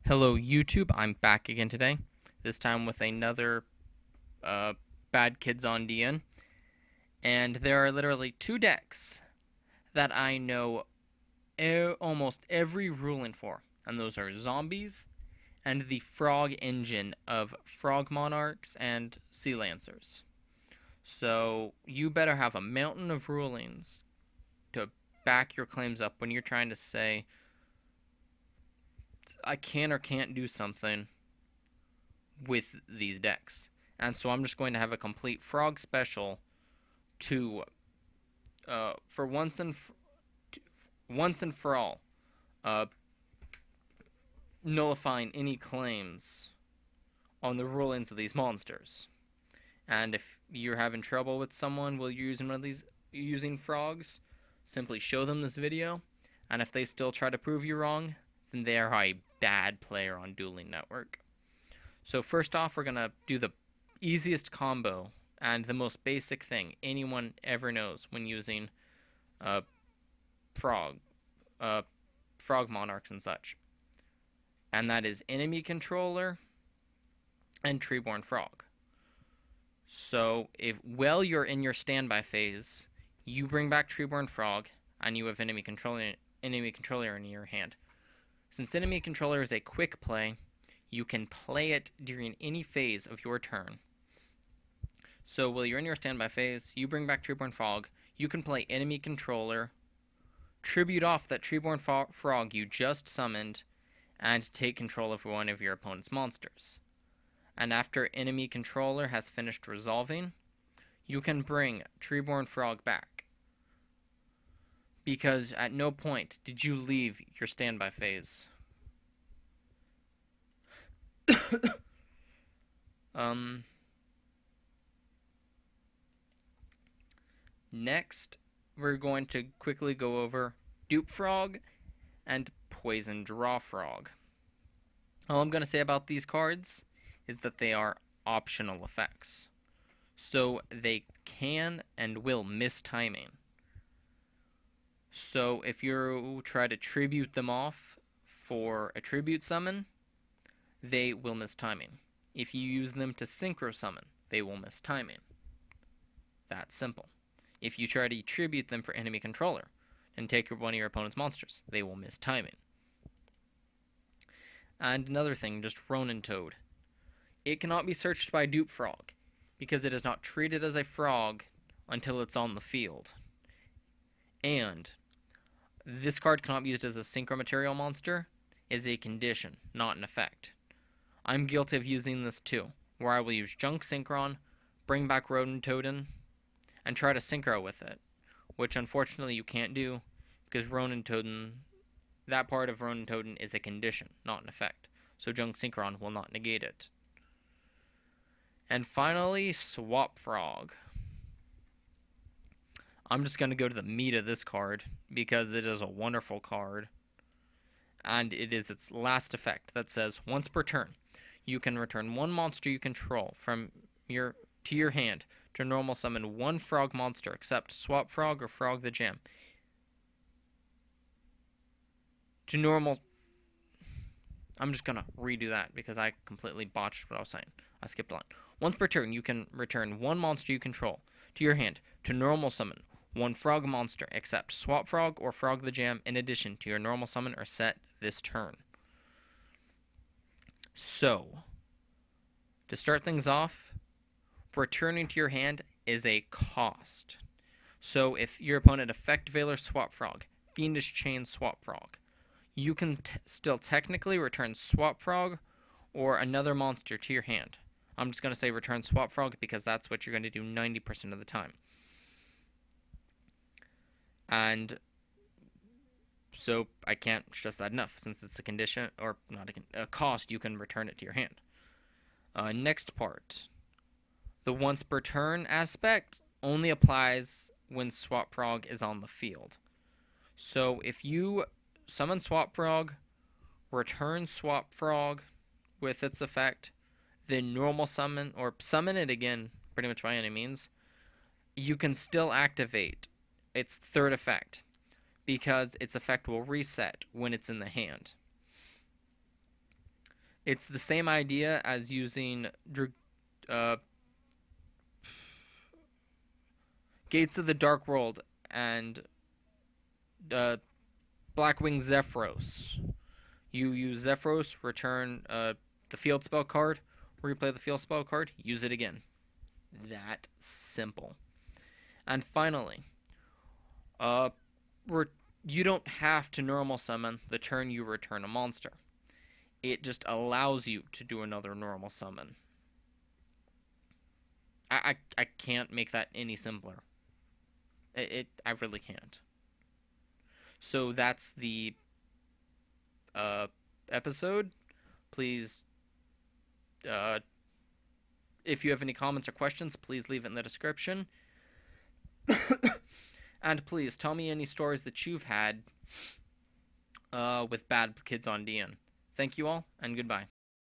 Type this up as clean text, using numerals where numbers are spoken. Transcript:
Hello YouTube, I'm back again today, this time with another Bad Kids on DN, and there are literally two decks that I know almost every ruling for, and those are Zombies and the Frog Engine of Frog Monarchs and Sea Lancers. So you better have a mountain of rulings to back your claims up when you're trying to say, I can or can't do something with these decks. And so I'm just going to have a complete frog special to for once and for all uh, nullifying any claims on the rulings of these monsters. And if you're having trouble with someone while you're using one of these using frogs, simply show them this video, and if they still try to prove you wrong, then they are a bad player on Dueling Network. So first off, we're going to do the easiest combo and the most basic thing anyone ever knows when using frog monarchs and such. And that is enemy controller and Treeborn frog. So while you're in your standby phase, you bring back Treeborn frog and you have enemy controller in your hand. Since enemy controller is a quick play, you can play it during any phase of your turn. So while you're in your standby phase, you bring back Treeborn Frog, you can play enemy controller, tribute off that Treeborn Frog you just summoned, and take control of one of your opponent's monsters. And after enemy controller has finished resolving, you can bring Treeborn Frog back. Because at no point did you leave your standby phase. Next, we're going to quickly go over Dupe Frog and Poison Draw Frog. All I'm going to say about these cards is that they are optional effects. So they can and will miss timing. So if you try to tribute them off for a tribute summon, they will miss timing. If you use them to synchro summon, they will miss timing. That's simple. If you try to tribute them for enemy controller and take one of your opponent's monsters, they will miss timing. And another thing, just Ronintoad. It cannot be searched by Dupe Frog because it is not treated as a frog until it's on the field. And this card cannot be used as a synchro material monster, is a condition, not an effect. I'm guilty of using this too, where I will use Junk Synchron, bring back Ronintoadin, and try to synchro with it, which unfortunately you can't do because Ronintoadin, that part of Ronintoadin is a condition, not an effect. So Junk Synchron will not negate it. And finally, Swap Frog. I'm just going to go to the meat of this card because it is a wonderful card. And it is its last effect that says, once per turn, you can return one monster you control from to your hand to normal summon one frog monster except Swap Frog or Frog the Jam. To normal... I'm just going to redo that because I completely botched what I was saying. I skipped a line. Once per turn, you can return one monster you control to your hand to normal summon one frog monster except Swap Frog or Frog the Jam in addition to your normal summon or set this turn. So, to start things off, returning to your hand is a cost. So if your opponent Effect Veiler Swap Frog, Fiendish Chain Swap Frog, you can still technically return Swap Frog or another monster to your hand. I'm just going to say return Swap Frog because that's what you're going to do 90% of the time. And so I can't stress that enough since it's a condition, or not a cost, you can return it to your hand. Next part. The once per turn aspect only applies when Swap Frog is on the field. So if you summon Swap Frog, return Swap Frog with its effect, then normal summon, or summon it again, pretty much by any means, you can still activate its third effect, because its effect will reset when it's in the hand. It's the same idea as using uh, Gates of the Dark World and uh, Blackwing Zephyros. You use Zephyros, return the field spell card, replay the field spell card, use it again. That simple. And finally, uh, you don't have to normal summon the turn you return a monster. It just allows you to do another normal summon. I can't make that any simpler. I really can't. So that's the episode. Please, if you have any comments or questions, please leave it in the description. And please tell me any stories that you've had with bad kids on DN. Thank you all, and goodbye.